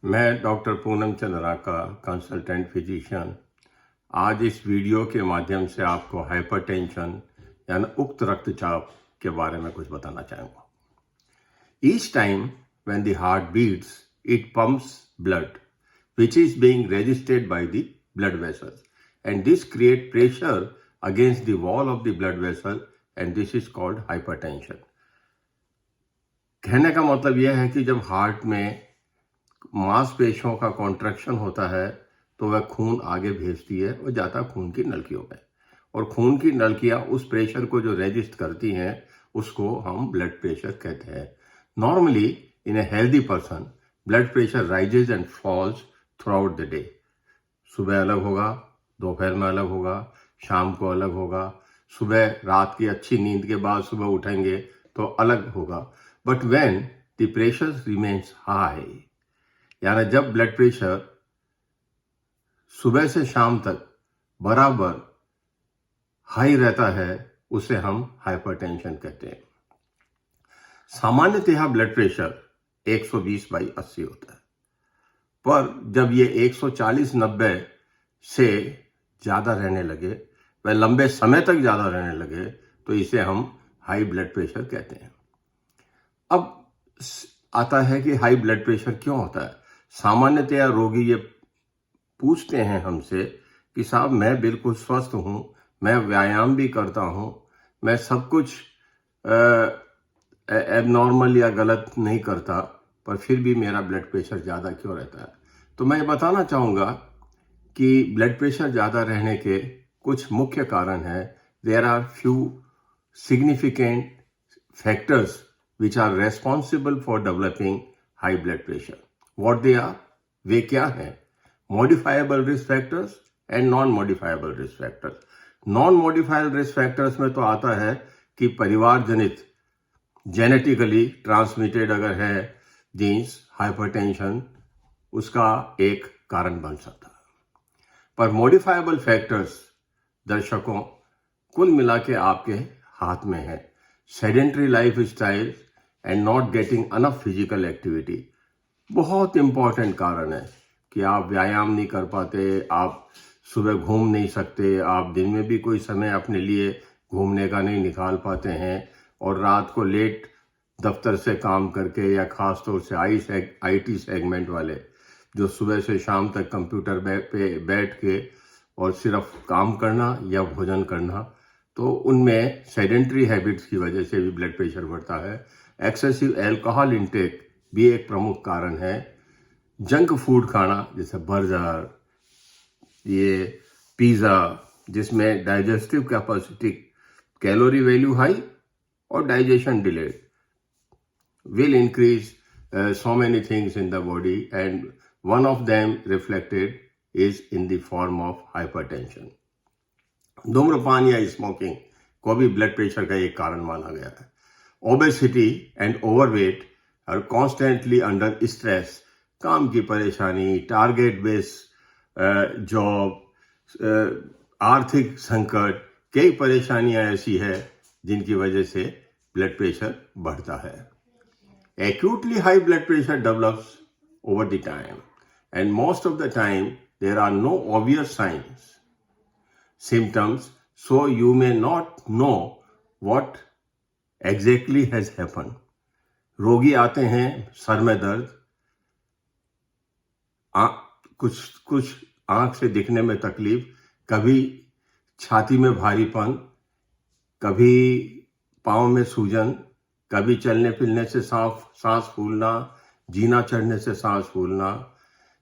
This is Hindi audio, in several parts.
मैं डॉक्टर पूनम चंद्रा का कंसल्टेंट फिजिशियन आज इस वीडियो के माध्यम से आपको हाइपरटेंशन यानी उच्च रक्तचाप के बारे में कुछ बताना चाहूँगा। Each time when the heart beats, it pumps blood, which is being registered by the blood vessels, and this creates pressure against the wall of the blood vessel, and this is called hypertension. कहने का मतलब यह है कि जब हार्ट में मांसपेशियों का कॉन्ट्रैक्शन होता है तो वह खून आगे भेजती है और जाता खून की नलकियों में, और खून की नलकियां उस प्रेशर को जो रजिस्ट करती हैं उसको हम ब्लड प्रेशर कहते हैं। Normally in a healthy person blood pressure rises and falls throughout the day. सुबह अलग होगा, दोपहर में अलग होगा, शाम को अलग होगा, सुबह रात की अच्छी नींद के बाद सुबह उठेंगे तो अलग होगा। But when the pressure remains high, यानी जब ब्लड प्रेशर सुबह से शाम तक बराबर हाई रहता है उसे हम हाइपरटेंशन कहते हैं। सामान्यतः ब्लड प्रेशर 120/80 होता है, पर जब ये 140/90 से ज्यादा रहने लगे, वह लंबे समय तक ज्यादा रहने लगे, तो इसे हम हाई ब्लड प्रेशर कहते हैं। अब आता है कि हाई ब्लड प्रेशर क्यों होता है। सामान्यतया रोगी ये पूछते हैं हमसे कि साहब मैं बिल्कुल स्वस्थ हूं, मैं व्यायाम भी करता हूं, मैं सब कुछ एबनॉर्मल या गलत नहीं करता, पर फिर भी मेरा ब्लड प्रेशर ज़्यादा क्यों रहता है। तो मैं बताना चाहूँगा कि ब्लड प्रेशर ज़्यादा रहने के कुछ मुख्य कारण हैं। There are few significant factors which are responsible for developing high blood pressure. What they are, वे क्या हैं? Modifiable risk factors and non modifiable risk factors. Non modifiable risk factors में तो आता है कि परिवार जनित जेनेटिकली ट्रांसमिटेड अगर है जीन्स, हाइपरटेंशन उसका एक कारण बन सकता है। पर मॉडिफाइबल फैक्टर्स दर्शकों कुल मिला के आपके हाथ में है। Sedentary life style and not getting enough physical activity बहुत इंपॉर्टेंट कारण है कि आप व्यायाम नहीं कर पाते, आप सुबह घूम नहीं सकते, आप दिन में भी कोई समय अपने लिए घूमने का नहीं निकाल पाते हैं, और रात को लेट दफ्तर से काम करके या खास तौर से आईटी सेगमेंट वाले जो सुबह से शाम तक कंप्यूटर पे बैठ के और सिर्फ काम करना या भोजन करना, तो उनमें सेडेंटरी हैबिट्स की वजह से भी ब्लड प्रेशर बढ़ता है। एक्सेसिव अल्कोहल इंटेक भी एक प्रमुख कारण है। जंक फूड खाना जैसे बर्गर, ये पिज़्ज़ा, जिसमें digestive capacity, calorie value high और digestion delayed, will increase so many things in the body, and one of them reflected is in the form of hypertension. धूम्रपान या स्मोकिंग को भी ब्लड प्रेशर का एक कारण माना गया है। Obesity and overweight are constantly under stress, काम की परेशानी, टारगेट बेस्ड जॉब, आर्थिक संकट, कई परेशानियां ऐसी है जिनकी वजह से ब्लड प्रेशर बढ़ता है। Acutely high blood pressure develops over the time, and most of the time there are no obvious signs, symptoms, so you may not know what exactly has happened. रोगी आते हैं सर में दर्द, कुछ आंख से दिखने में तकलीफ, कभी छाती में भारीपन, कभी पाँव में सूजन, कभी चलने फिरने से सांस फूलना, जीना चढ़ने से सांस फूलना।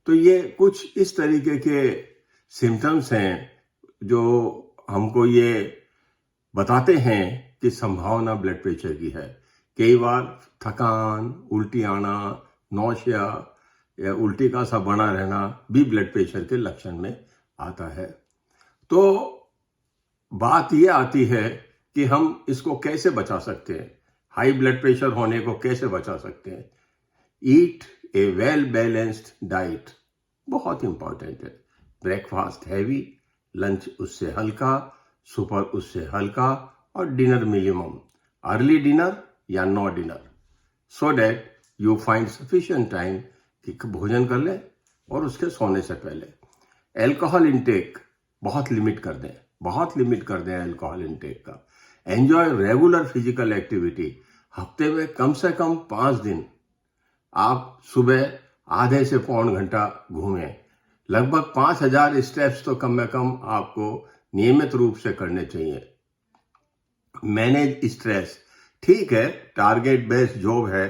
तो ये कुछ इस तरीके के सिम्टम्स हैं जो हमको ये बताते हैं कि संभावना ब्लड प्रेशर की है। कई बार थकान, उल्टी आना, नौशिया या उल्टी का सा बना रहना भी ब्लड प्रेशर के लक्षण में आता है। तो बात ये आती है कि हम इसको कैसे बचा सकते हैं, हाई ब्लड प्रेशर होने को कैसे बचा सकते हैं। Eat a well balanced diet बहुत इंपॉर्टेंट है। ब्रेकफास्ट हैवी, लंच उससे हल्का, सुपर उससे हल्का, और डिनर मिनिमम, अर्ली डिनर या no dinner, so that you find sufficient time कि भोजन कर लें और उसके सोने से पहले अल्कोहल इंटेक बहुत लिमिट कर दें, बहुत लिमिट कर दें अल्कोहल इंटेक का। Enjoy regular physical activity. हफ्ते में कम से कम 5 दिन आप सुबह आधे से पौन घंटा घूमें। लगभग 5000 स्टेप्स तो कम से कम आपको नियमित रूप से करने चाहिए। Manage stress. ठीक है, टारगेट बेस्ड जॉब है,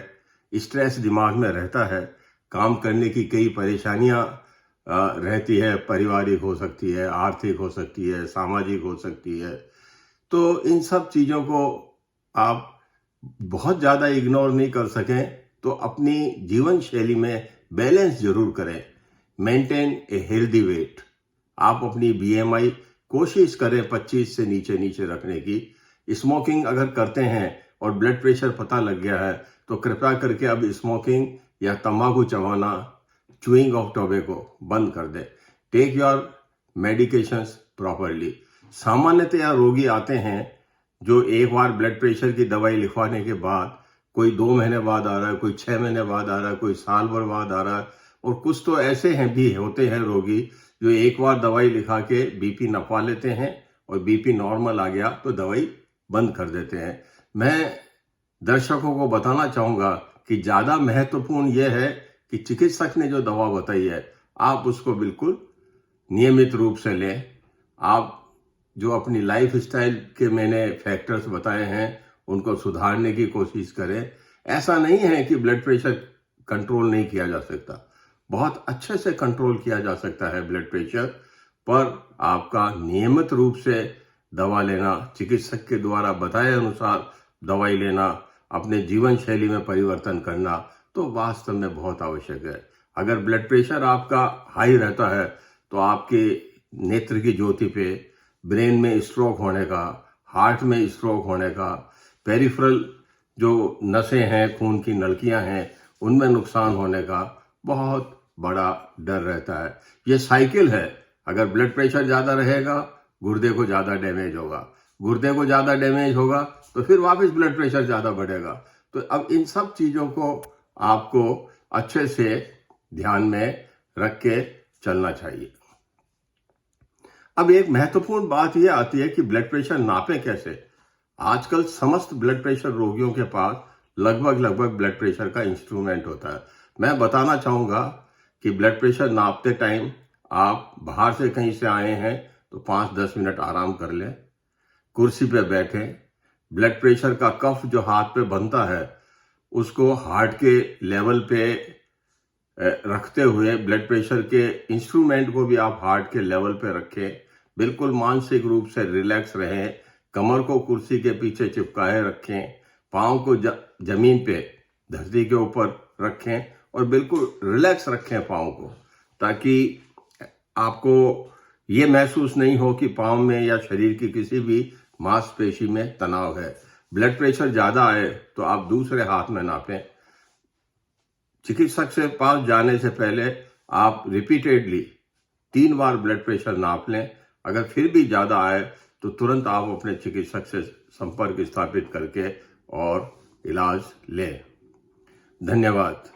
स्ट्रेस दिमाग में रहता है, काम करने की कई परेशानियां रहती है, पारिवारिक हो सकती है, आर्थिक हो सकती है, सामाजिक हो सकती है। तो इन सब चीज़ों को आप बहुत ज़्यादा इग्नोर नहीं कर सकें तो अपनी जीवन शैली में बैलेंस जरूर करें। Maintain a healthy weight. आप अपनी BMI कोशिश करें 25 से नीचे नीचे रखने की। स्मोकिंग अगर करते हैं और ब्लड प्रेशर पता लग गया है तो कृपया करके अब स्मोकिंग या तंबाकू चबाना, च्यूइंग ऑफ टोबैको बंद कर दें। Take your medications properly. सामान्यतया रोगी आते हैं जो एक बार ब्लड प्रेशर की दवाई लिखवाने के बाद कोई 2 महीने बाद आ रहा है, कोई 6 महीने बाद आ रहा है, कोई साल भर बाद आ रहा है, और कुछ तो ऐसे हैं भी होते हैं रोगी जो एक बार दवाई लिखा के बीपी नपवा लेते हैं और बीपी नॉर्मल आ गया तो दवाई बंद कर देते हैं। मैं दर्शकों को बताना चाहूँगा कि ज़्यादा महत्वपूर्ण यह है कि चिकित्सक ने जो दवा बताई है आप उसको बिल्कुल नियमित रूप से लें। आप जो अपनी लाइफ स्टाइल के मैंने फैक्टर्स बताए हैं उनको सुधारने की कोशिश करें। ऐसा नहीं है कि ब्लड प्रेशर कंट्रोल नहीं किया जा सकता, बहुत अच्छे से कंट्रोल किया जा सकता है ब्लड प्रेशर, पर आपका नियमित रूप से दवा लेना, चिकित्सक के द्वारा बताए अनुसार दवाई लेना, अपने जीवन शैली में परिवर्तन करना तो वास्तव में बहुत आवश्यक है। अगर ब्लड प्रेशर आपका हाई रहता है तो आपके नेत्र की ज्योति पे, ब्रेन में स्ट्रोक होने का, हार्ट में स्ट्रोक होने का, पेरिफेरल जो नसें हैं, खून की नलकियां हैं, उनमें नुकसान होने का बहुत बड़ा डर रहता है। ये साइकिल है। अगर ब्लड प्रेशर ज़्यादा रहेगा गुर्दे को ज़्यादा डैमेज होगा, गुर्दे को ज़्यादा डैमेज होगा तो फिर वापस ब्लड प्रेशर ज़्यादा बढ़ेगा। तो अब इन सब चीज़ों को आपको अच्छे से ध्यान में रख के चलना चाहिए। अब एक महत्वपूर्ण बात यह आती है कि ब्लड प्रेशर नापें कैसे। आजकल समस्त ब्लड प्रेशर रोगियों के पास लगभग ब्लड प्रेशर का इंस्ट्रूमेंट होता है। मैं बताना चाहूँगा कि ब्लड प्रेशर नापते टाइम आप बाहर से कहीं से आए हैं तो 5-10 मिनट आराम कर लें, कुर्सी पे बैठें। ब्लड प्रेशर का कफ जो हाथ पे बनता है उसको हार्ट के लेवल पे रखते हुए ब्लड प्रेशर के इंस्ट्रूमेंट को भी आप हार्ट के लेवल पे रखें। बिल्कुल मानसिक रूप से रिलैक्स रहें, कमर को कुर्सी के पीछे चिपकाए रखें, पाँव को जमीन पे धरती के ऊपर रखें और बिल्कुल रिलैक्स रखें पाँव को, ताकि आपको ये महसूस नहीं हो कि पाँव में या शरीर की किसी भी मांसपेशी में तनाव है। ब्लड प्रेशर ज़्यादा आए तो आप दूसरे हाथ में नापें। चिकित्सक से पास जाने से पहले आप रिपीटेडली 3 बार ब्लड प्रेशर नाप लें। अगर फिर भी ज़्यादा आए तो तुरंत आप अपने चिकित्सक से संपर्क स्थापित करके और इलाज लें। धन्यवाद।